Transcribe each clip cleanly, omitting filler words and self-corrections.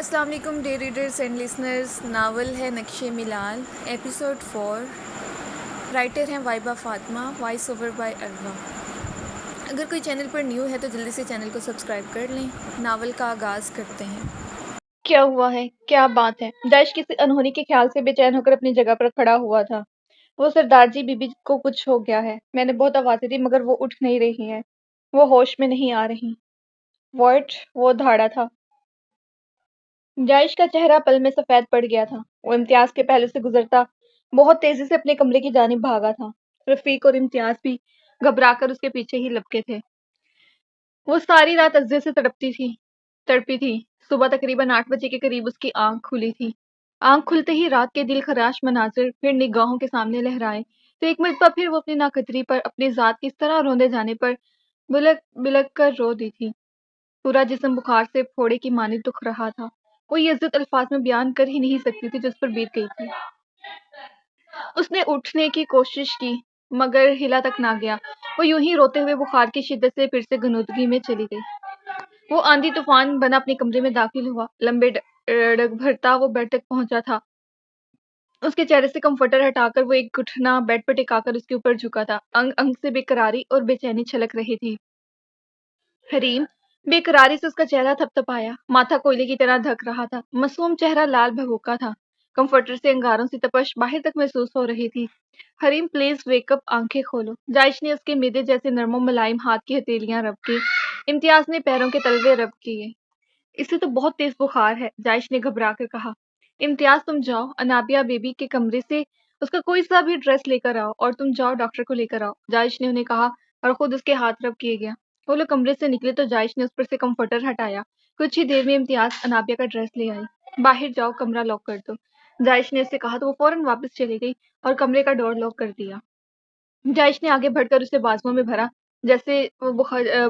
السلام علیکم day readers and listeners. Novel ہے نقش ملال، ایپیسوڈ 4. رائٹر ہیں وائبہ فاطمہ، وائس اوور بائی اروا. اگر کوئی چینل پر نیو ہے تو جلدی سے چینل کو سبسکرائب کر لیں. ناول کا آغاز کرتے ہیں. کیا ہوا ہے؟ کیا بات ہے؟ داعش کسی انہونی کے خیال سے بے چین ہو کر اپنی جگہ پر کھڑا ہوا تھا. وہ سردار جی بی بی کو کچھ ہو گیا ہے. میں نے بہت آوازیں دی مگر وہ اٹھ نہیں رہی ہیں. وہ ہوش میں نہیں آ رہی. واٹ؟ وہ دھاڑا تھا. داعش کا چہرہ پل میں سفید پڑ گیا تھا. وہ امتیاز کے پہلو سے گزرتا بہت تیزی سے اپنے کمرے کی جانب بھاگا تھا. رفیق اور امتیاز بھی گھبرا کر اس کے پیچھے ہی لپکے تھے. وہ ساری رات اذیت سے تڑپی تھی. صبح تقریباً 8 بجے کے قریب اس کی آنکھ کھلی تھی. آنکھ کھلتے ہی رات کے دل خراش مناظر پھر نگاہوں کے سامنے لہرائے تو ایک مرتبہ پھر وہ اپنی ناقدری پر، اپنی ذات کی اس طرح روندے جانے پر بلک بلک کر رو دی تھی. پورا جسم بخار سے پھوڑے کی مانند دکھ رہا تھا. وہ یہ عزت الفاظ میں بیان کر ہی نہیں سکتی تھی جو اس پر بیت گئی تھی. اس نے اٹھنے کی کوشش کی مگر ہلا تک نہ گیا. وہ یوں ہی روتے ہوئے بخار کی شدت سے پھر سے غنودگی میں چلی گئی. وہ آندھی طوفان بنا اپنے کمرے میں داخل ہوا. لمبے ڈگ بھرتا وہ بیڈ تک پہنچا تھا. اس کے چہرے سے کمفرٹر ہٹا کر وہ ایک گھٹنا بیڈ پر ٹکا کر اس کے اوپر جھکا تھا. انگ انگ سے بے قراری اور بے چینی چھلک رہی تھی. حریم بے قراری سے اس کا چہرہ تھپ تھپایا. ماتھا کوئلے کی طرح دھک رہا تھا. معصوم چہرہ لال بھگوکا تھا. کمفرٹر سے انگاروں سے تپش باہر تک محسوس ہو رہی تھی. حریم پلیز ویک اپ، آنکھیں کھولو. داعش نے اس کے میدے جیسے نرم و ملائم ہاتھ کی ہتھیلیاں رب کی. امتیاز نے پیروں کے تلوے رب کیے. اسے تو بہت تیز بخار ہے، داعش نے گھبرا کر کہا. امتیاز تم جاؤ انابیہ بیبی کے کمرے سے اس کا کوئی سا بھی ڈریس لے کر آؤ اور تم جاؤ ڈاکٹر کو لے کر آؤ، داعش نے انہیں کہا اور خود اس کے ہاتھ رب کیے گیا. وہ لوگ کمرے سے نکلے تو داعش نے اس پر سے کمفرٹر ہٹایا. کچھ ہی دیر میں امتیاز انابیہ کا ڈریس لے آئی. باہر جاؤ، کمرہ لاک کر دو، داعش نے اسے کہا تو وہ فوراً واپس چلی گئی اور کمرے کا ڈور لاک کر دیا. داعش نے آگے بڑھ کر اسے بازوؤں میں بھرا جیسے وہ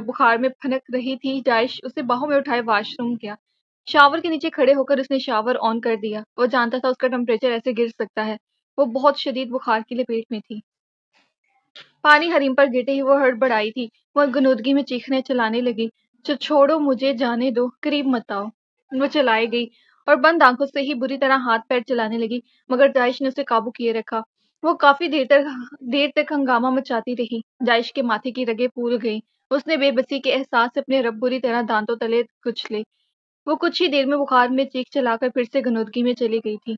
بخار میں پھنک رہی تھی. داعش اسے باہوں میں اٹھائے واش روم گیا. شاور کے نیچے کھڑے ہو کر اس نے شاور آن کر دیا. وہ جانتا تھا اس کا ٹمپریچر ایسے گر سکتا ہے. وہ بہت شدید بخار کی لپیٹ میں تھی. پانی حریم پر گرتے ہی وہ ہڑبڑائی تھی. وہ غنودگی میں چیخنے چلانے لگی. چھوڑو مجھے، جانے دو، قریب مت آؤ. وہ چلائی گئی اور بند آنکھوں سے ہی بری طرح ہاتھ پیر چلانے لگی مگر داعش نے اسے قابو کیے رکھا. وہ کافی دیر تک ہنگامہ مچاتی رہی. داعش کے ماتھے کی رگیں پھول گئیں. اس نے بے بسی کے احساس سے اپنے رب بری طرح دانتوں تلے کچلے. وہ کچھ ہی دیر میں بخار میں چیخ چلا کر پھر سے غنودگی میں چلی گئی تھی.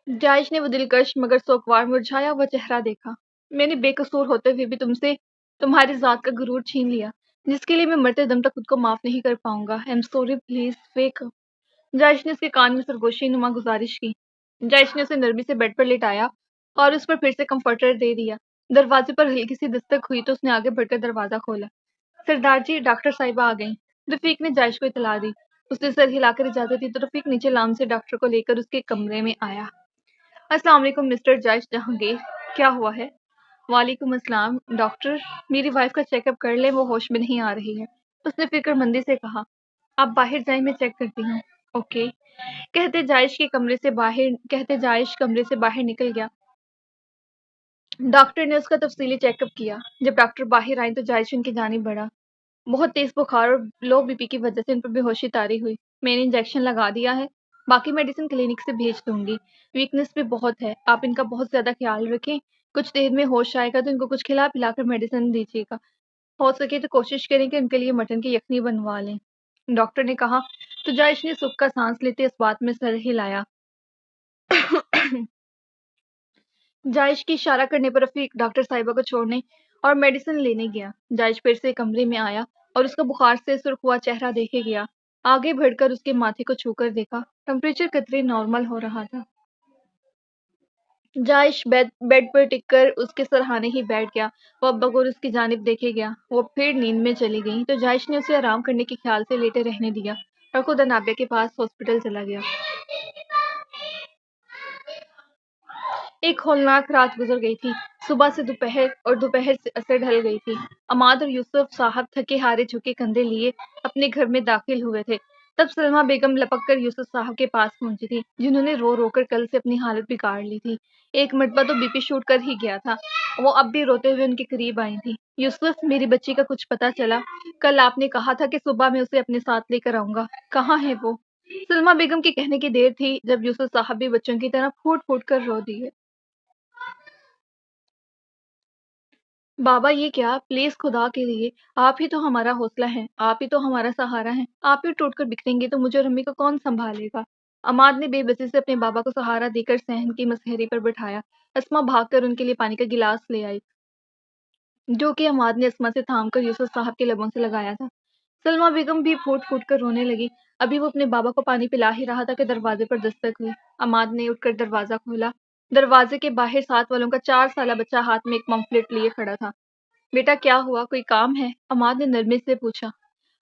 داعش نے وہ دلکش مگر سوگوار مرجھایا ہوا چہرہ دیکھا. میں نے بے قصور ہوتے ہوئے بھی تم سے تمہاری ذات کا غرور چھین لیا جس کے لیے میں مرتے دم تک خود کو معاف نہیں کر پاؤں گا. I'm sorry, please wake up. داعش نے اس کے کان میں سرگوشی نما گزارش کی. داعش نے اسے نرمی سے بیڈ پر لٹایا اور اس پر پھر سے کمفرٹر دے دیا. دروازے پر ہلکی سی دستک ہوئی تو اس نے آگے بڑھ کر دروازہ کھولا. سردار جی، ڈاکٹر صاحبہ آ گئیں. رفیق نے داعش کو اطلاع دی. اس نے سر ہلا کر اجازت دی تو رفیق نیچے لان سے ڈاکٹر کو لے کر اس کے کمرے میں آیا. السلام علیکم مسٹر داعش جہانگیر، کیا ہوا ہے؟ وعلیکم السلام ڈاکٹر، میری وائف کا چیک اپ کر لیں، وہ ہوش میں نہیں آ رہی ہے، اس نے فکر مندی سے کہا. آپ باہر جائیں، میں چیک کرتی ہوں. اوکے، کہتے داعش کمرے سے باہر نکل گیا. ڈاکٹر نے اس کا تفصیلی چیک اپ کیا. جب ڈاکٹر باہر آئے تو داعش ان کی جانب بڑھا. بہت تیز بخار اور لو بی پی کی وجہ سے ان پر بے ہوشی طاری ہوئی. میں نے انجیکشن لگا دیا ہے، باقی میڈیسن کلینک سے بھیج دوں گی. ویکنس بھی بہت ہے، آپ ان کا بہت زیادہ خیال رکھیں. کچھ دیر میں ہوش آئے گا تو ان کو کچھ کھلا پلا کر میڈیسن دیجیے گا. ہو سکے تو کوشش کریں کہ ان کے لیے مٹن کی یخنی بنوا لیں، ڈاکٹر نے کہا. تو داعش نے سکھ کا سانس لیتے اس بات میں سر ہلایا. داعش کی اشارہ کرنے پر رفیق ڈاکٹر صاحبہ کو چھوڑنے اور میڈیسن لینے گیا. داعش پھر سے کمرے میں آیا اور اس کا بخار سے سرخ ہوا چہرہ دیکھے گیا. آگے بڑھ کر اس کے ماتھے کو چھو کر دیکھا. ٹمپریچر قطرے نارمل ہو رہا تھا. داعش بیڈ پر ٹک کر اس کے سرہانے ہی بیٹھ گیا. وہ اب بغور اس کی جانب دیکھے گیا. وہ پھر نیند میں چلی گئی تو داعش نے اسے آرام کرنے کے خیال سے لیٹے رہنے دیا اور خود انابیہ کے پاس ہاسپٹل چلا گیا. ایک ہولناک رات گزر گئی تھی. صبح سے دوپہر اور دوپہر سے عصر ڈھل گئی تھی. عماد اور یوسف صاحب تھکے ہارے جھکے کندھے لیے اپنے گھر میں داخل ہوئے تھے. تب سلمیٰ بیگم لپک کر یوسف صاحب کے پاس پہنچی تھی جنہوں نے رو رو کر کل سے اپنی حالت بگاڑ لی تھی. ایک مرتبہ تو بی پی شوٹ کر ہی گیا تھا. وہ اب بھی روتے ہوئے ان کے قریب آئی تھی. یوسف، میری بچی کا کچھ پتہ چلا؟ کل آپ نے کہا تھا کہ صبح میں اسے اپنے ساتھ لے کر آؤں گا، کہاں ہے وہ؟ سلما بیگم کے کہنے کی دیر تھی جب یوسف صاحب بھی بچوں کی طرح پھوٹ پھوٹ کر رو دیے۔ بابا یہ کیا، پلیز خدا کے لیے، آپ ہی تو ہمارا حوصلہ ہیں، آپ ہی تو ہمارا سہارا ہیں، آپ ہی ٹوٹ کر بکھریں گے تو مجھے اور امی کو کون سنبھالے گا؟ عماد نے بے بسی سے اپنے بابا کو سہارا دے کر صحن کی مسہری پر بٹھایا۔ اسما بھاگ کر ان کے لیے پانی کا گلاس لے آئی، جو کہ عماد نے اسما سے تھام کر یوسف صاحب کے لبوں سے لگایا تھا۔ سلما بیگم بھی پھوٹ پھوٹ کر رونے لگی۔ ابھی وہ اپنے بابا کو پانی پلا ہی رہا تھا کہ دروازے پر دستک ہوئی۔ عماد نے اٹھ کر دروازہ کھولا۔ دروازے کے باہر 7 والوں کا 4 سالہ بچہ ہاتھ میں ایک پمفلٹ لیے کھڑا تھا۔ بیٹا کیا ہوا، کوئی کام ہے؟ عماد نے نرمی سے پوچھا۔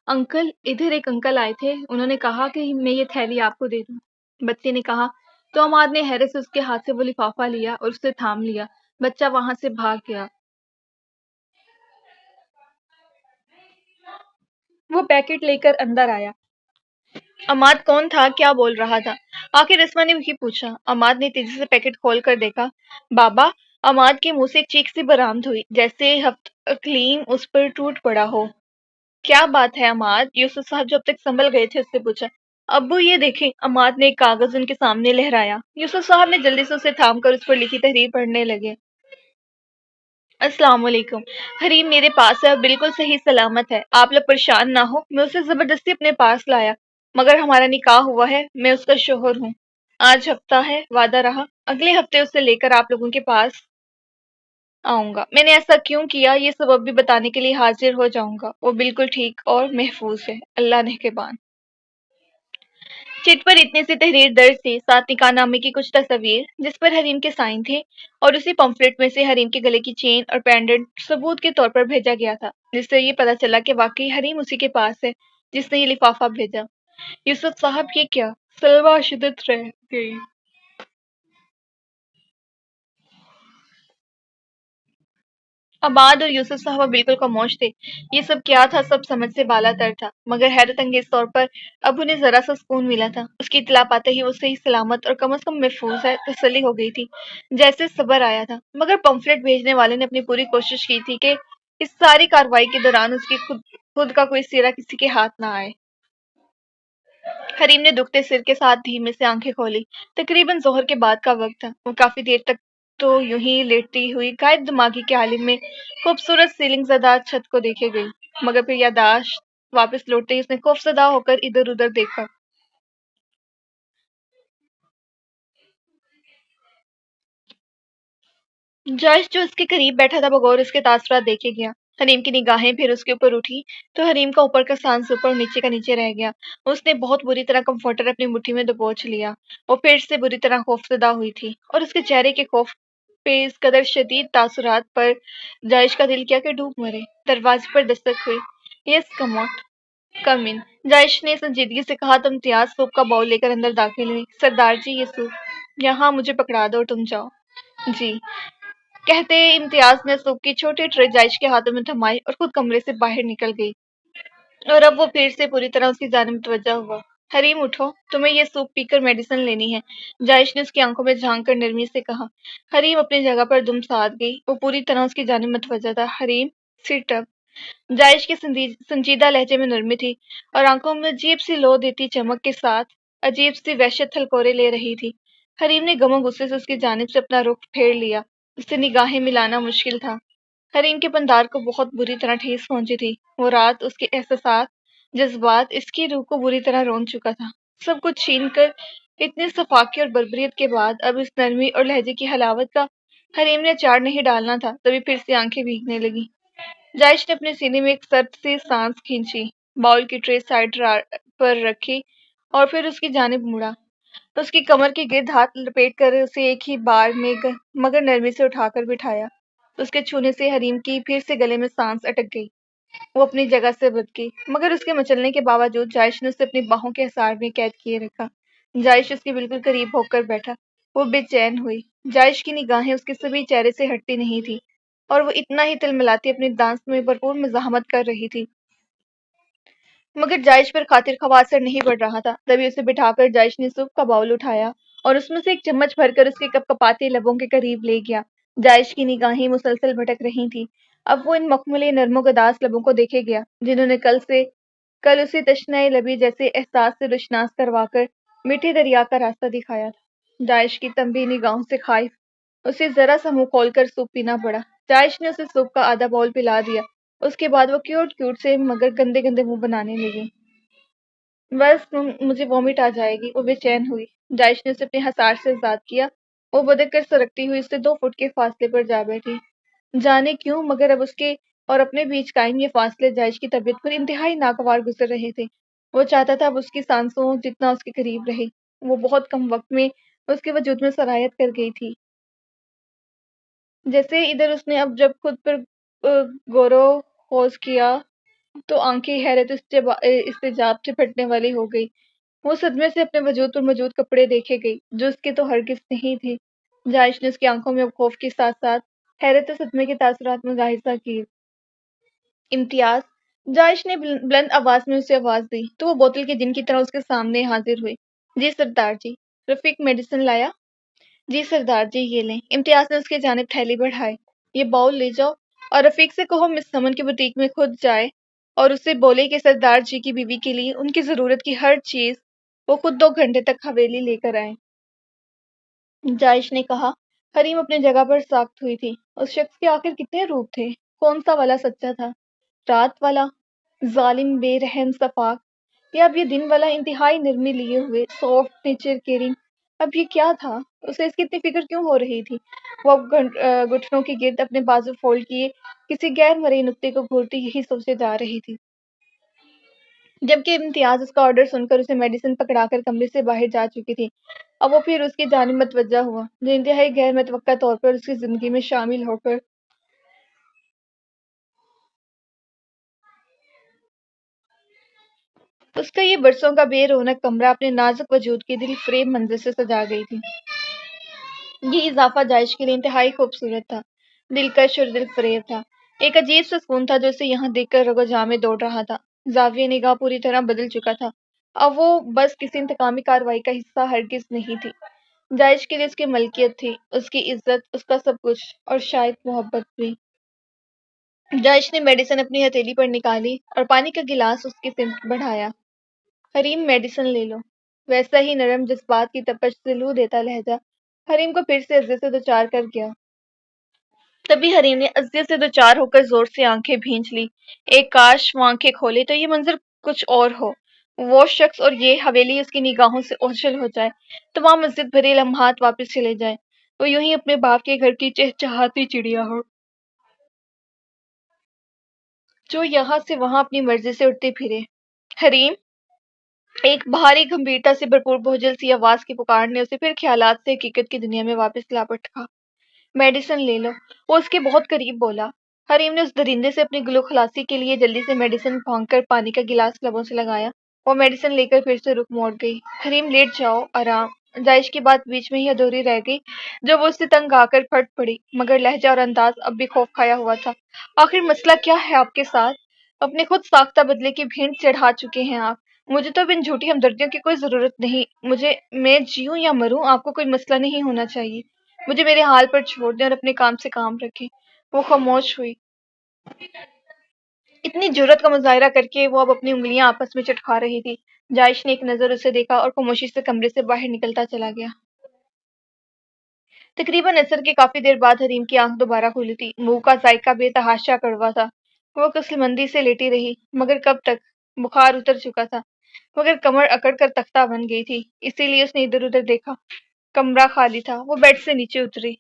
انکل، ادھر ایک انکل آئے تھے، انہوں نے کہا کہ میں یہ تھیلی آپ کو دے دوں، بچے نے کہا۔ تو عماد نے حیرت سے اس کے ہاتھ سے وہ لفافہ لیا اور اسے تھام لیا۔ بچہ وہاں سے بھاگ گیا۔ وہ پیکٹ لے کر اندر آیا۔ عماد کون تھا، کیا بول رہا تھا؟ آخر اسما نے وہی پوچھا۔ عماد نے تیزی سے پیکٹ کھول کر دیکھا۔ بابا، عماد کے منہ سے ایک چیخ سی برآمد ہوئی، جیسے ہفت اقلیم اس پر ٹوٹ پڑا ہو۔ کیا بات ہے عماد؟ یوسف صاحب جو اب تک سنبھل گئے تھے اس سے پوچھا۔ ابو یہ دیکھیں، عماد نے ایک کاغذ ان کے سامنے لہرایا۔ یوسف صاحب نے جلدی سے اسے تھام کر اس پر لکھی تحریر پڑھنے لگے۔ السلام علیکم، حریم میرے پاس ہے اور بالکل صحیح سلامت ہے، آپ لوگ پریشان نہ ہو، میں اسے زبردستی اپنے پاس لایا، مگر ہمارا نکاح ہوا ہے، میں اس کا شوہر ہوں۔ آج ہفتہ ہے، وعدہ رہا، اگلے ہفتے اسے لے کر آپ لوگوں کے پاس آؤں گا۔ میں نے ایسا کیوں کیا یہ سبب بھی بتانے کے لیے حاضر ہو جاؤں گا۔ وہ بالکل ٹھیک اور محفوظ ہے، اللہ نگہبان۔ چٹ پر اتنی سی تحریر درج تھی، ساتھ نکاح نامے کی کچھ تصاویر جس پر حریم کے سائن تھے، اور اسی پمفلٹ میں سے حریم کے گلے کی چین اور پینڈنٹ ثبوت کے طور پر بھیجا گیا تھا، جس سے یہ پتہ چلا کہ واقعی حریم اسی کے پاس ہے جس نے یہ لفافہ بھیجا۔ یوسف صاحب یہ کیا؟ سلوہ شدت رہ گئی۔ عماد اور یوسف صاحب بالکل خاموش تھے۔ یہ سب کیا تھا، سب سمجھ سے بالا تر تھا، مگر حیرت انگیز طور پر اب انہیں ذرا سا سکون ملا تھا۔ اس کی اطلاع پاتے ہی وہ صحیح سلامت اور کم از کم محفوظ ہے تسلی ہو گئی تھی، جیسے صبر آیا تھا۔ مگر پمفلٹ بھیجنے والے نے اپنی پوری کوشش کی تھی کہ اس ساری کارروائی کے دوران اس کی خود کا کوئی سرا کسی کے ہاتھ نہ آئے۔ حریم نے دکھتے سر کے ساتھ دھیمے سے آنکھیں کھولی۔ تقریباً ظہر کے بعد کا وقت تھا۔ وہ کافی دیر تک تو یوں ہی لیٹتی ہوئی غائب دماغی کے عالم میں خوبصورت سیلنگ زدہ چھت کو دیکھے گئی، مگر پھر یادداشت واپس لوٹتے ہی اس نے خوفزدہ ہو کر ادھر ادھر دیکھا۔ جش جو اس کے قریب بیٹھا تھا بغور اس کے تاثرات دیکھے گیا۔ حریم کی نگاہیں پھر اس کے اوپر اٹھی تو حریم کا اوپر کا سانس اوپر اور نیچے کا نیچے رہ گیا۔ اس نے بہت بری طرح کمفرٹر اپنی مٹھی میں دبوچ لیا۔ وہ پھر سے بری طرح خوفزدہ ہوئی تھی، اور اس کے چہرے کے خوف پہ اس قدر شدید تاثرات پر جائش کا دل کیا کہ ڈوب مرے۔ دروازے پر دستک ہوئی۔ یس کم آؤٹ، کم ان، جائش نے سنجیدگی سے کہا تو امتیاز سوپ کا باؤل لے کر اندر داخل ہوئی۔ سردار جی یہ سوپ یہاں مجھے پکڑا دو اور تم جاؤ۔ جی، کہتے امتیاز نے سوپ کی چھوٹی ٹرے جائش کے ہاتھوں میں تھمائی اور خود کمرے سے باہر نکل گئی، اور اب وہ پھر سے پوری طرح اس کی جانب متوجہ ہوا۔ حریم اٹھو، تمہیں یہ سوپ پی کر میڈیسن لینی ہے، جائش نے اس کی آنکھوں میں جھانک کر نرمی سے کہا۔ حریم اپنی جگہ پر دم ساد گئی، وہ پوری طرح اس کی جانب متوجہ تھا۔ حریم سٹ اپ، جائش کی سنجیدہ لہجے میں نرمی تھی، اور آنکھوں میں عجیب سی لو دیتی چمک کے ساتھ عجیب سی وحشت تھلکورے لے رہی تھی۔ حریم نے غم و غصے سے اس کی جانب سے اپنا رخ پھیر لیا، اس سے نگاہیں ملانا مشکل تھا۔ حریم کے پندار کو بہت بری طرح ٹھیس پہنچی تھی۔ وہ رات اس کے احساسات، جذبات اس کی روح کو بری طرح رون چکا تھا۔ سب کچھ چھین کر اتنی صفاقی اور بربریت کے بعد اب اس نرمی اور لہجے کی حلاوت کا حریم نے اچار نہیں ڈالنا تھا، تبھی پھر سے آنکھیں بھیگنے لگی۔ جائش نے اپنے سینے میں ایک سرد سی سانس کھینچی، باؤل کی ٹرے سائڈ پر رکھی اور پھر اس کی جانب مڑا۔ اس کی کمر کے گرد ہاتھ لپیٹ کر اسے ایک ہی بار میں مگر نرمی سے اٹھا کر بٹھایا۔ اس کے چھونے سے حریم کی پھر سے گلے میں سانس اٹک گئی۔ وہ اپنی جگہ سے بچ گئی، مگر اس کے مچلنے کے باوجود جائش نے اسے اپنی باہوں کے حصار میں قید کیے رکھا۔ جائش اس کے بالکل قریب ہو کر بیٹھا۔ وہ بے چین ہوئی۔ جائش کی نگاہیں اس کے سبھی چہرے سے ہٹتی نہیں تھی، اور وہ اتنا ہی تلملاتی اپنی ڈانس میں بھرپور مزاحمت کر رہی تھی، مگر جائش پر خاطر خواہ اثر نہیں پڑ رہا تھا۔ تبھی اسے بٹھا کر جائش نے سوپ کا باؤل اٹھایا اور اس میں سے ایک چمچ بھر کر اس کے کپکپاتے لبوں کے قریب لے گیا۔ جائش کی نگاہیں مسلسل بھٹک رہی تھیں۔ اب وہ ان مخملی نرم و گداز لبوں کو دیکھے گیا، جنہوں نے کل سے کل اسے تشنہ لبی جیسے احساس سے روشناس کروا کر میٹھے دریا کا راستہ دکھایا تھا۔ داعش کی تنبیہ نگاہوں سے خائف اسے ذرا سا منہ کھول کر سوپ پینا پڑا۔ داعش نے اسے سوپ کا آدھا باؤل پلا دیا۔ اس کے بعد وہ کیوٹ کیوٹ سے مگر گندے گندے منہ بنانے لگی۔ بس مجھے وامٹ آ جائے گی، وہ بے چین ہوئی۔ داعش نے اسے اپنے حصار سے آزاد کیا۔ وہ بدک کر سرکتی ہوئی اس سے 2 فٹ کے فاصلے پر جا بیٹھی۔ جانے کیوں مگر اب اس کے اور اپنے بیچ قائم یہ فاصلے داعش کی طبیعت پر انتہائی ناگوار گزر رہے تھے۔ وہ چاہتا تھا اب اس کی سانسوں جتنا اس کے قریب رہے۔ وہ بہت کم وقت میں اس کے وجود میں سرایت کر گئی تھی۔ جیسے ادھر اس نے اب جب خود پر غور و خوض کیا تو آنکھیں حیرت استجاب سے پھٹنے والی ہو گئی۔ وہ صدمے سے اپنے وجود پر موجود کپڑے دیکھے گئی جو اس کے تو ہرگز نہیں تھے۔ داعش نے اس کی آنکھوں میں اب خوف کے ساتھ ساتھ حیرت و صدمے کے تاثرات ملاحظہ کیے۔ امتیاز، داعش نے بلند آواز میں اسے آواز دی تو وہ بوتل کے جن کی طرح اس کے سامنے حاضر ہوئی۔ جی سردار جی۔ رفیق میڈیسن لایا؟ جی سردار جی یہ لیں۔ امتیاز نے اس کی جانب تھیلی بڑھائی۔ یہ باؤل لے جاؤ اور رفیق سے کہو مس سمن کی بوتیک میں خود جائے اور اس سے بولے کہ سردار جی کی بیوی کے لیے ان کی ضرورت کی ہر چیز وہ خود 2 گھنٹے تک حویلی لے کر آئیں۔ داعش نے کہا۔ حریم اپنے جگہ پر ساکت ہوئی تھی۔ اس شخص کے آخر کتنے روپ تھے؟ کون سا والا سچا تھا؟ رات والا ظالم بے رحم شفاق، یا اب یہ دن والا انتہائی نرمی لیے ہوئے سافٹ نیچر کیئرنگ؟ اب یہ کیا تھا؟ اسے اس کی اتنی فکر کیوں ہو رہی تھی؟ وہ اب گھٹنوں کے گرد اپنے بازو فولڈ کیے کسی غیر مرئی نقطے کو گھورتی یہی سوچے جا رہی تھی، جبکہ امتیاز اس کا آرڈر سن کر اسے میڈیسن پکڑا کر کمرے سے باہر جا چکی تھی۔ اب وہ پھر اس کی جانب متوجہ ہوا جو انتہائی غیر متوقع طور پر اس کی زندگی میں شامل ہو کر اس کا یہ برسوں کا بے رونق کمرہ اپنے نازک وجود کے دل فریب منظر سے سجا گئی تھی۔ یہ اضافہ داعش کے لیے انتہائی خوبصورت تھا، دلکش اور دل فریب تھا۔ ایک عجیب سا سکون تھا جو اسے یہاں دیکھ کر رگ و جاں میں دوڑ رہا تھا۔ زاویہ نگاہ پوری طرح بدل چکا تھا۔ اب وہ بس کسی انتقامی کارروائی کا حصہ ہرگز نہیں تھی۔ داعش کے لیے اس کی ملکیت تھی، اس کی عزت، اس کا سب کچھ، اور شاید محبت بھی۔ داعش نے میڈیسن اپنی ہتھیلی پر نکالی اور پانی کا گلاس اس کی سمت بڑھایا۔ حریم میڈیسن لے لو۔ ویسا ہی نرم جذبات کی تپش سے لو دیتا لہجہ حریم کو پھر سے اذیت سے دوچار کر گیا۔ تبھی حریم نے اذیت سے دوچار ہو کر زور سے آنکھیں بھینچ لی۔ ایک کاش وہ آنکھیں کھولے تو یہ منظر کچھ اور ہو، وہ شخص اور یہ حویلی اس کی نگاہوں سے اوجھل ہو جائے، تمام عزت بھرے لمحات واپس چلے جائیں، وہ یوں ہی اپنے باپ کے گھر کی چہچہاتی چڑیا ہو جو یہاں سے وہاں اپنی مرضی سے اٹھتے پھرے۔ حریم! ایک بھاری گمبھیرتا سے بھرپور بہجل سی آواز کی پکار نے اسے پھر خیالات سے حقیقت کی دنیا میں واپس لا پٹکا۔ میڈیسن لے لو، وہ اس کے بہت قریب بولا۔ حریم نے اس درندے سے اپنی گلو خلاصی کے لیے جلدی سے میڈیسن پھونک کر پانی کا گلاس لبوں سے لگایا۔ وہ میڈیسن لے کر پھر سے رخ موڑ گئی۔ حریم لیٹ جاؤ، آرام۔ داعش کی بات بیچ میں ہی ادھوری رہ گئی جب وہ اس سے تنگ آ کر پھٹ پڑی، مگر لہجہ اور انداز اب بھی خوف کھایا ہوا تھا۔ آخر مسئلہ کیا ہے آپ کے ساتھ؟ اپنے خود ساختہ بدلے کی بھینٹ چڑھا چکے ہیں آپ۔ مجھے تو اب ان جھوٹی ہمدردیوں کی کوئی ضرورت نہیں۔ میں جیوں یا مروں آپ کو کوئی مسئلہ نہیں ہونا چاہیے۔ مجھے میرے حال پر چھوڑ دیں اور اپنے کام سے کام رکھیں۔ وہ خاموش ہوئی۔ اتنی جرأت کا مظاہرہ کر کے وہ اب اپنی انگلیاں آپس میں چٹکا رہی تھی۔ داعش نے ایک نظر اسے دیکھا اور خاموشی سے کمرے سے باہر نکلتا چلا گیا۔ تقریباً عصر کے کافی دیر بعد حریم کی آنکھ دوبارہ کھلی تھی۔ منہ کا ذائقہ بے تحاشا کڑوا تھا۔ وہ کسل سے لیٹی رہی، مگر کب تک؟ بخار اتر چکا تھا، مگر کمر اکڑ کر تختہ بن گئی تھی، اسی لیے اس نے ادھر ادھر دیکھا۔ کمرہ خالی تھا۔ وہ بیڈ سے نیچے اتری۔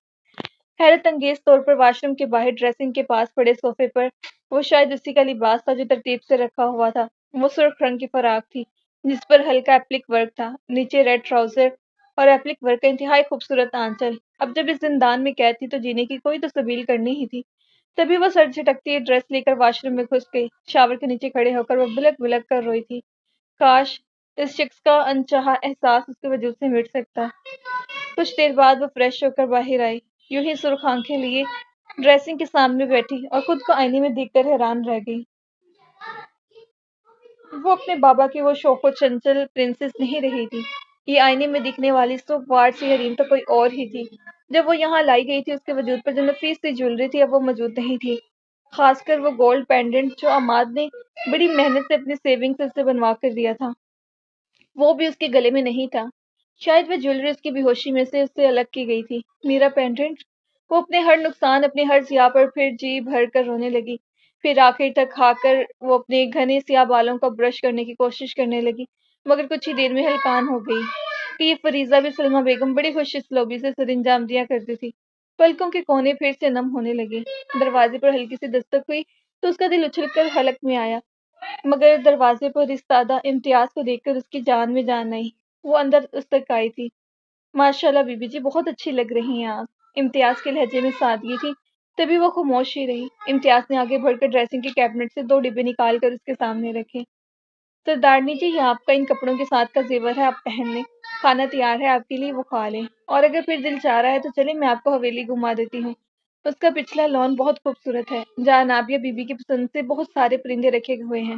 حیرت انگیز طور پر واش روم کے باہر ڈریسنگ کے پاس پڑے صوفے پر وہ شاید اسی کا لباس تھا جو ترتیب سے رکھا ہوا تھا۔ وہ سرخ رنگ کی فراق تھی جس پر ہلکا ایپلک ورک تھا، نیچے ریڈ ٹراؤزر اور ایپلک ورک کا انتہائی خوبصورت آنچل۔ اب جب اس زندان میں قید تھی تو جینے کی کوئی تو سبیل کرنی ہی تھی۔ تبھی وہ سر جھٹکتی ڈریس لے کر واش روم میں گھس گئی۔ شاور کے نیچے کھڑے ہو کر وہ بلک بلک کر روئی تھی۔ کاش اس شخص کا انچاہا احساس اس کے وجود سے مٹ سکتا۔ کچھ دیر بعد وہ فریش ہو کر باہر آئی، یوں ہی سرخ آنکھیں لیے ڈریسنگ کے سامنے بیٹھی اور خود کو آئینے میں دیکھ کر حیران رہ گئی۔ وہ اپنے بابا کی وہ شوخ و چنچل پرنسس نہیں رہی تھی۔ یہ آئینے میں دکھنے والی سوگوار سی حریم تو کوئی اور ہی تھی۔ جب وہ یہاں لائی گئی تھی اس کے وجود پر جو نفیس سی جویلری تھی اب وہ موجود نہیں تھی۔ خاص کر وہ گولڈ پینڈنٹ جو عماد نے بڑی محنت سے اپنی سیونگ سے اسے بنوا کر دیا تھا، وہ بھی اس کے گلے میں نہیں تھا۔ شاید وہ جیولری اس کی بے ہوشی میں سے اس سے الگ کی گئی تھی۔ میرا پینڈنٹ! وہ اپنے ہر نقصان، اپنے ہر ضیاع پر پھر جی بھر کر رونے لگی۔ پھر آخر تک کھا کر وہ اپنے گھنے سیاہ بالوں کو برش کرنے کی کوشش کرنے لگی، مگر کچھ ہی دیر میں ہلکان ہو گئی کہ یہ فریضہ بھی سلمیٰ بیگم بڑی خوش اسلوبی سے سرانجام دیا کرتی تھی۔ پلکوں کے کونے پھر سے نم ہونے لگے۔ دروازے پر ہلکی سی دستک ہوئی تو اس کا دل اچھل کر حلق میں آیا، مگر دروازے پر ایستادہ امتیاز کو دیکھ کر اس کی جان میں جان آئی۔ وہ اندر اس تک آئی تھی۔ ماشاءاللہ بی بی جی، بہت اچھی لگ رہی ہیں آپ۔ امتیاز کے لہجے میں سادگی تھی، تبھی وہ خاموش ہی رہی۔ امتیاز نے آگے بڑھ کر ڈریسنگ کے کیبنٹ سے 2 ڈبے نکال کر اس کے سامنے رکھے۔ سردارنی جی، یہ آپ کا ان کپڑوں کے ساتھ کا زیور ہے، آپ پہن لیں۔ کھانا تیار ہے آپ کے لیے، وہ کھا لیں، اور اگر پھر دل چاہ رہا ہے تو چلیں میں آپ کو حویلی گھما دیتی ہوں۔ اس کا پچھلا لان بہت خوبصورت ہے، جہاں نابیہ بی بی کی پسند سے بہت سارے پرندے رکھے ہوئے ہیں۔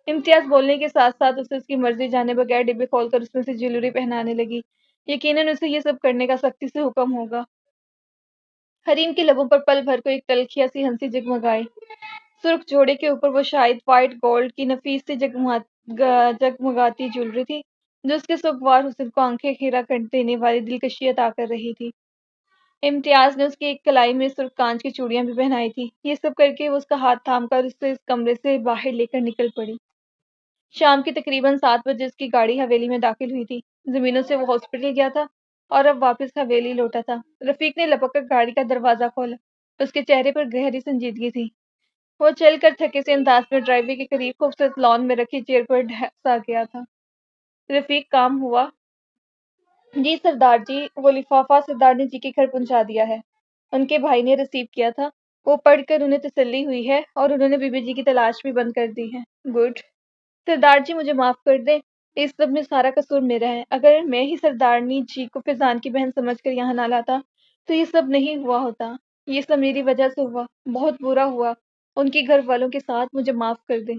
امتیاز بولنے کے ساتھ ساتھ اسے اس کی مرضی جانے بغیر ڈبے کھول کر اس میں سے جیولری پہنانے لگی۔ یقیناً اسے یہ سب کرنے کا سختی سے حکم ہوگا۔ حریم کے لبوں پر پل بھر کو ایک تلخیہ سی ہنسی جگمگائی۔ سرخ جوڑے کے اوپر وہ شاید وائٹ گولڈ کی نفیس سی جگمگاتی جیولری تھی، جو اس کے سوگوار حسن کو آنکھیں کھیرا کر دینے والی دلکشی عطا کر رہی تھی۔ امتیاز نے اس کی ایک کلائی میں سرخ کانچ کی چوڑیاں بھی پہنائی تھی۔ یہ سب کر کے وہ اس کا ہاتھ تھام کر اسے اس کمرے سے باہر لے کر نکل پڑی۔ شام کے تقریباً 7 بجے اس کی گاڑی حویلی میں داخل ہوئی تھی۔ زمینوں سے وہ ہاسپٹل گیا تھا اور اب واپس حویلی لوٹا تھا۔ رفیق نے لپک کر گاڑی کا دروازہ کھولا۔ اس کے چہرے پر گہری سنجیدگی تھی۔ وہ چل کر تھکے سے انداز میں ڈرائیو وے کے قریب خوبصورت لان میں رکھی چیئر پر سا گیا تھا۔ رفیق، کام ہوا؟ جی سردار جی، وہ لفافہ سردارنی جی کے گھر پہنچا دیا ہے۔ ان کے بھائی نے رسیو کیا تھا۔ وہ پڑھ کر انہیں تسلی ہوئی ہے اور انہوں نے بی بی جی کی تلاش بھی بند کر دی ہے۔ گڈ۔ سردار جی مجھے معاف کر دیں، اس سب میں سارا قصور میرا ہے۔ اگر میں ہی سردارنی جی کو فیضان کی بہن سمجھ کر یہاں نہ لاتا تو یہ سب نہیں ہوا ہوتا۔ یہ سب میری وجہ سے ہوا، بہت برا ہوا۔ ان کے گھر والوں کے ساتھ مجھے معاف کر دیں۔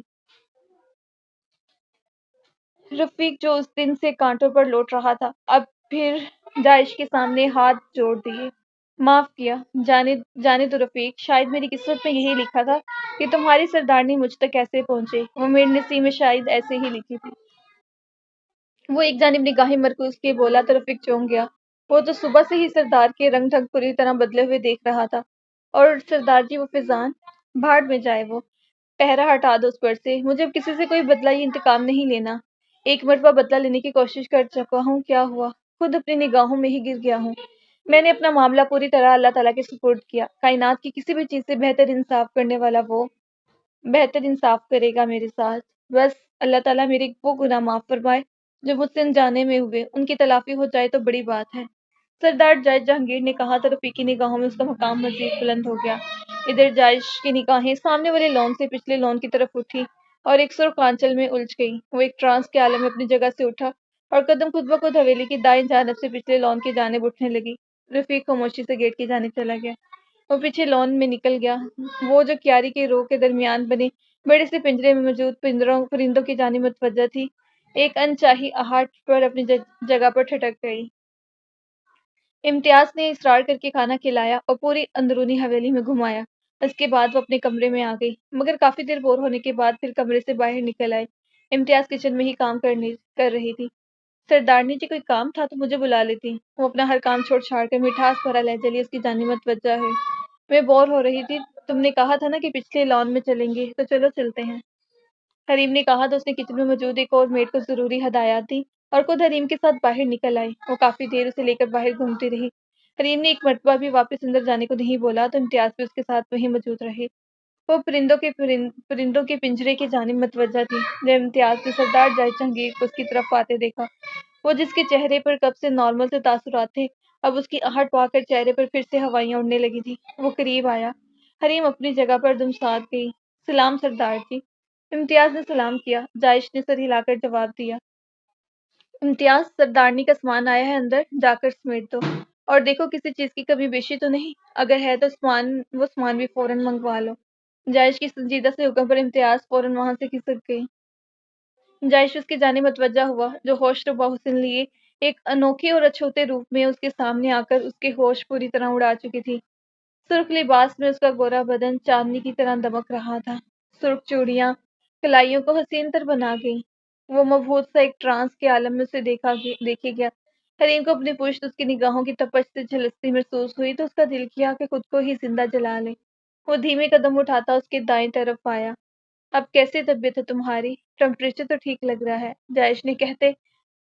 رفیق، جو اس دن سے کانٹوں پر لوٹ رہا تھا، اب پھر داعش کے سامنے ہاتھ جوڑ دیے۔ معاف کیا، جانے دو رفیق، شاید میری قسمت میں یہی لکھا تھا کہ تمہاری سردارنی مجھ تک ایسے پہنچے۔ وہ میرے نصیب میں شاید ایسے ہی لکھی تھی۔ وہ ایک جانب نگاہیں مرکوز کیے بولا تو رفیق چونک گیا۔ وہ تو صبح سے ہی سردار کے رنگ ڈھنگ پوری طرح بدلے ہوئے دیکھ رہا تھا۔ اور سردار جی، وہ فیضان، بھاڑ میں جائے وہ۔ پہرا ہٹا دو اس پر سے، مجھے اب کسی سے کوئی بدلہ یا انتقام نہیں لینا۔ ایک مرتبہ بدلہ لینے کی کوشش کر چکا ہوں، کیا ہوا؟ خود اپنی نگاہوں میں ہی گر گیا ہوں۔ میں نے اپنا معاملہ پوری طرح اللہ تعالیٰ کے سپرد کیا۔ کائنات کی کسی بھی چیز سے بہتر انصاف کرنے والا وہ بہتر انصاف کرے گا میرے ساتھ۔ بس اللہ تعالیٰ میرے وہ گناہ معاف فرمائے جو مجھ سے انجانے میں ہوئے، ان کی تلافی ہو جائے تو بڑی بات ہے۔ سردار جج جہانگیر نے کہا تو رفیق کی نگاہوں میں اس کا مقام مزید بلند ہو گیا۔ ادھر جج کی نگاہیں سامنے والے لان سے پچھلے لان کی طرف اٹھی اور ایک سرخ آنچل میں الجھ گئی۔ وہ ایک ٹرانس کے عالم میں اپنی جگہ سے اٹھا اور قدم خود بخود حویلی کی دائیں جانب سے پچھلے لان کی جانب اٹھنے لگی۔ رفیق خاموشی سے گیٹ کی جانب چلا گیا۔ وہ پیچھے لان میں نکل گیا، وہ جو کیاری کے رو کے درمیان بنے بڑے سے پنجرے میں موجود پرندوں کی جانب متوجہ تھی، ایک انچاہی آہٹ پر اپنی جگہ پر ٹھٹک گئی۔ امتیاز نے اصرار کر کے کھانا کھلایا اور پوری اندرونی حویلی میں گھمایا۔ اس کے بعد وہ اپنے کمرے میں آ گئی، مگر کافی دیر بور ہونے کے بعد پھر کمرے سے باہر نکل آئے۔ امتیاز کچن میں ہی کام کر رہی تھی۔ سردارنی جی، کوئی کام تھا تو مجھے بلا لیتی۔ وہ اپنا ہر کام چھوڑ چھاڑ کر مٹھاس بھرا لہجہ لیے اس کی جانب متوجہ ہوئی۔ میں بور ہو رہی تھی، تم نے کہا تھا نا کہ پچھلے لان میں چلیں گے، تو چلو چلتے ہیں۔ حریم نے کہا تو اس نے کچن میں موجود ایک اور میڈ کو ضروری ہدایات دی اور خود حریم کے ساتھ باہر نکل آئی۔ وہ کافی دیر اسے لے کر باہر گھومتی رہی۔ حریم نے ایک مرتبہ بھی واپس اندر جانے کو نہیں بولا تو امتیاز بھی اس کے ساتھ وہیں موجود رہے۔ وہ پرندوں کے پنجرے کی جانب متوجہ تھی جب امتیاز نے سردار جج جہانگیر کو اس کی طرف آتے دیکھا۔ وہ جس کے چہرے پر کب سے نارمل سے تاثرات تھے، اب اس کی آہٹ پا کر چہرے پر پھر سے ہوائیاں اڑنے لگی تھی۔ وہ قریب آیا۔ حریم اپنی جگہ پر دمسات گئی۔ سلام سردار جی۔ امتیاز نے سلام کیا۔ جائش نے سر ہلا کر جواب دیا۔ امتیاز، سردارنی کا سامان آیا ہے، اندر جا کر سمیٹ دو، اور دیکھو کسی چیز کی کمی بیشی تو نہیں، اگر ہے تو وہ سامان بھی فوراً منگوا لو۔ جائش کی سنجیدہ سے حکم پر امتیاز فوراً وہاں سے کھسک گئی۔ جائش اس کی جانب متوجہ ہوا جو ہوش ربا حسن لیے ایک انوکھے اور اچھوتے روپ میں اس کے سامنے آ کر اس کے ہوش پوری طرح اڑا چکی تھی۔ سرخ لباس میں اس کا گورا بدن چاندنی کی طرح دمک رہا تھا۔ سرخ چوڑیاں کلائیوں کو حسین تر بنا گئیں۔ وہ مبہوت سا ایک ٹرانس کے عالم میں اسے دیکھے گیا۔ حریم کو اپنی پشت اس کی نگاہوں کی تپش سے جھلستی محسوس ہوئی تو اس کا دل کیا کہ خود کو ہی زندہ جلا لے۔ وہ دھیمے قدم اٹھاتا اس کے دائیں طرف آیا۔ اب کیسی طبیعت ہے تمہاری؟ ٹمپریچر تو ٹھیک لگ رہا ہے، جائش نے کہتے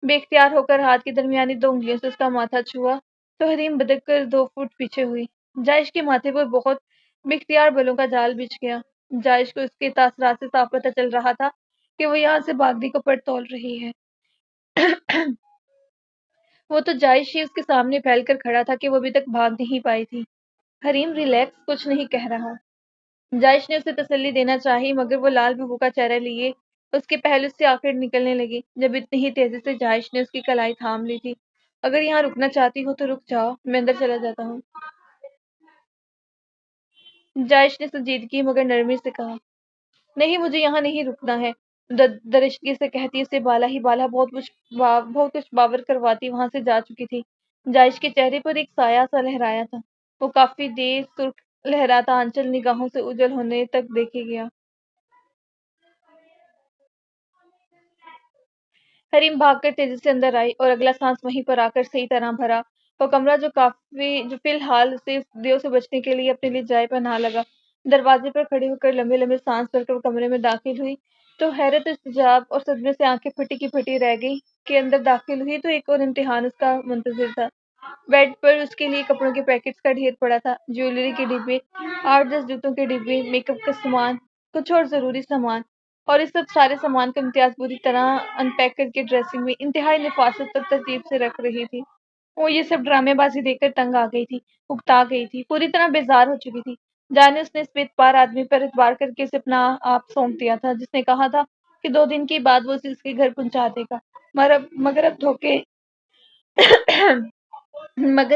بے اختیار ہو کر ہاتھ کی درمیانی 2 انگلیوں سے اس کا ماتھا چھوا تو حریم بدک کر 2 فٹ پیچھے ہوئی۔ جائش کے ماتھے پر بہت بے اختیار بالوں کا جال بچھ گیا۔ جائش کو اس کے تاثرات سے صاف پتہ چل رہا تھا کہ وہ یہاں سے بھاگنے کو پڑ تول رہی ہے۔ وہ تو جائش ہی اس کے سامنے پھیل کر کھڑا تھا کہ وہ ابھی تک بھاگ نہیں پائی تھی۔ حریم ریلیکس، کچھ نہیں کہہ رہا۔ جائش نے اسے تسلی دینا چاہی مگر وہ لال بھبو کا چہرہ لیے اس کے پہلو سے آخر نکلنے لگی جب اتنی ہی تیزی سے جائش نے اس کی کلائی تھام لی تھی۔ اگر یہاں رکنا چاہتی ہو تو رک جاؤ، میں اندر چلا جاتا ہوں۔ جائش نے سنجیدگی مگر نرمی سے کہا۔ نہیں، مجھے یہاں نہیں رکنا ہے، درشگی سے کہتی اسے بالا ہی بالا بہت کچھ باور کرواتی وہاں سے جا چکی تھی۔ جائش کے چہرے پر ایک سایہ سا لہرایا تھا۔ وہ کافی دیر سرخ لہراتا آنچل نگاہوں سے اجل ہونے تک دیکھے گیا۔ حریم بھاگ کر تیزی سے اندر آئی اور اگلا سانس وہیں پر آ کر صحیح طرح بھرا۔ وہ کمرہ جو فی الحال اسے دیو سے بچنے کے لیے اپنے لیے جائے پناہ لگا۔ دروازے پر کھڑی ہو کر لمبے لمبے سانس بھر کر وہ کمرے میں داخل ہوئی تو حیرت استعجاب اور صدمے سے آنکھیں پھٹی کی پھٹی رہ گئی کہ اندر داخل ہوئی تو ایک اور امتحان اس کا منتظر تھا۔ بیڈ پر اس کے لیے کپڑوں کے پیکٹس کا ڈھیر پڑا تھا، جیولری کے ڈبے، 8-10 جوتوں کے ڈبے، میک اپ کا سامان، کچھ اور ضروری سامان، اور اس سارے سامان کو امتیاز بری طرح ان پیک کر کے ڈریسنگ میں انتہائی نفاست اور ترتیب سے رکھ رہی تھی۔ وہ یہ سب ڈرامے بازی دیکھ کر تنگ آ گئی تھی، اکتا گئی تھی، پوری طرح بیزار ہو چکی تھی۔ جانے اس نے اس بے اعتبار آدمی پر اعتبار کر کے اسے اپنا آپ سونپ دیا تھا جس نے کہا تھا کہ 2 دن کے بعد وہ اسے اس کے گھر پہنچا دے گا، مگر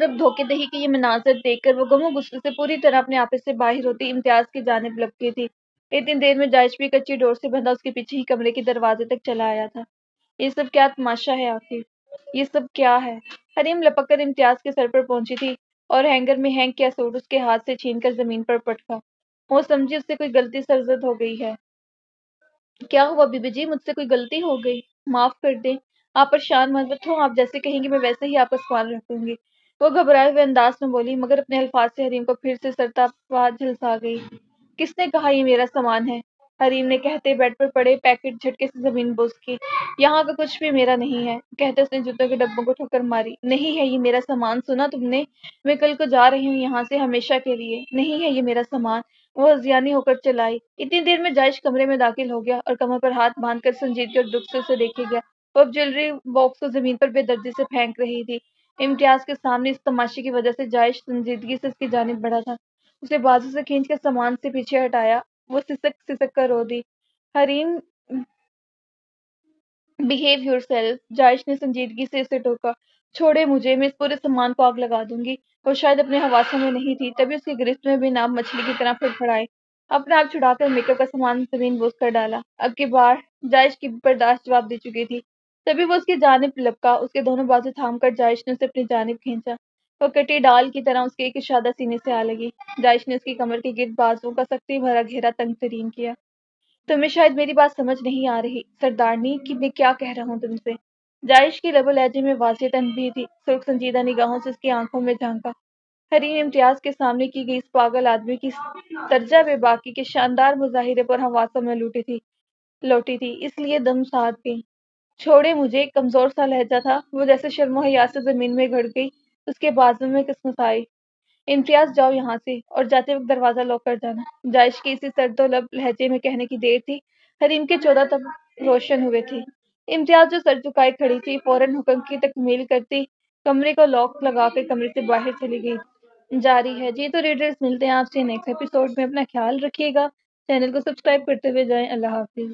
اب دھوکے دہی کے یہ مناظر دیکھ کر وہ غم و غصے سے پوری طرح اپنے آپے سے باہر ہوتی امتیاز کی جانب لپکی تھی۔ اتنی دیر میں جائش بھی کچی ڈور سے بندھا اس کے پیچھے ہی کمرے کے دروازے تک چلا آیا تھا۔ یہ سب کیا تماشا ہے آخر؟ یہ سب کیا ہے؟ حریم لپک کر امتیاز کے سر پر پہنچی تھی اور ہینگر میں ہینگ کیا سوٹ اس کے ہاتھ سے چھین کر زمین پر پٹکا۔ وہ سمجھی اس سے کوئی غلطی سرزد ہو گئی ہے۔ کیا ہوا بی بی جی؟ مجھ سے کوئی غلطی ہو گئی؟ معاف کر دیں، آپ پریشان مت ہوں، آپ جیسے کہیں گی میں ویسے ہی آپ کا سوال رکھوں گی، وہ گھبرائے ہوئے انداز میں بولی مگر اپنے الفاظ سے حریم کو پھر سے سرتاپا جھلسا گئی۔ کس نے کہا یہ میرا سامان ہے؟ حریم نے کہتے بیڈ پر پڑے پیکٹ جھٹکے سے زمین بوس کی۔ یہاں کا کچھ بھی میرا نہیں ہے، کہتے اس نے جوتوں کے ڈبوں کو ٹھوکر ماری۔ نہیں ہے یہ میرا سامان، سنا تم نے؟ میں کل کو جا رہی ہوں یہاں سے ہمیشہ کے لیے، نہیں ہے یہ میرا سامان، وہ ہذیانی ہو کر چلائی۔ اتنی دیر میں جائش کمرے میں داخل ہو گیا اور کمر پر ہاتھ باندھ کر سنجیدگی اور دکھ سے اسے دیکھے گیا۔ وہ اب جیولری باکس کو زمین پر بے دردی سے پھینک رہی تھی۔ امتیاز کے سامنے اس تماشے کی وجہ سے جائش سنجیدگی سے اس کی جانب بڑھا تھا، اسے بازو سے کھینچ کر سامان سے پیچھے ہٹایا۔ وہ سسک کر رو دی۔ حریم، بہیو یور سیلف، جائش نے سنجیدگی سے اسے ٹوکا۔ چھوڑے مجھے، میں اس پورے سامان کو آگ لگا دوں گی۔ وہ شاید اپنے حواسوں میں نہیں تھی تبھی اس کی گرفت میں بے نام مچھلی کی طرح پھڑ پھڑائے۔ اپنا آپ چھڑا کر میک اپ کا سامان زمین بوس کر ڈالا۔ اب کی بار جائش کی برداشت جواب دے چکی تھی۔ تبھی وہ اس کی جانب لپکا، اس کے دونوں بازو تھام کر جائش نے اسے اپنی جانب کھینچا۔ وہ کٹی ڈال کی طرح اس کے ایک اشادہ سینے سے آ لگی۔ جائش نے اس کی کمر کے گرد بازوؤں کا سختی بھرا گھیرا تنگ ترین کیا۔ تمہیں شاید میری بات سمجھ نہیں آ رہی سردارنی کہ میں کیا کہہ رہا ہوں تم سے۔ جائش کی لب و لہجے میں واضح تنبیہ تھی۔ سرخ سنجیدہ نگاہوں سے اس کی آنکھوں میں جھانکا۔ حریم امتیاز کے سامنے کی گئی اس پاگل آدمی کی سرجہ بے باکی کے شاندار مظاہرے پر حواسوں میں لوٹی تھی، اس لیے دم ساتھ گئی۔ چھوڑے مجھے، ایک کمزور سا لہجہ تھا، وہ جیسے شرم و حیا سے زمین میں گھڑ گئی، اس کے بازو میں کسمسائی۔ امتیاز جاؤ یہاں سے، اور جاتے وقت دروازہ لاک کر جانا۔ جائش کی اسی سرد و لب لہجے میں کہنے کی دیر تھی، حریم کے 14 تب روشن ہوئے تھے۔ امتیاز جو سر جھکائے کھڑی تھی فوراً حکم کی تکمیل کرتی کمرے کو لاک لگا کر کمرے سے باہر چلی گئی۔ جاری ہے جی تو ریڈرز، ملتے ہیں آپ سے نیکسٹ ایپیسوڈ میں، اپنا خیال رکھیے گا، چینل کو سبسکرائب کرتے ہوئے جائیں۔ اللہ حافظ۔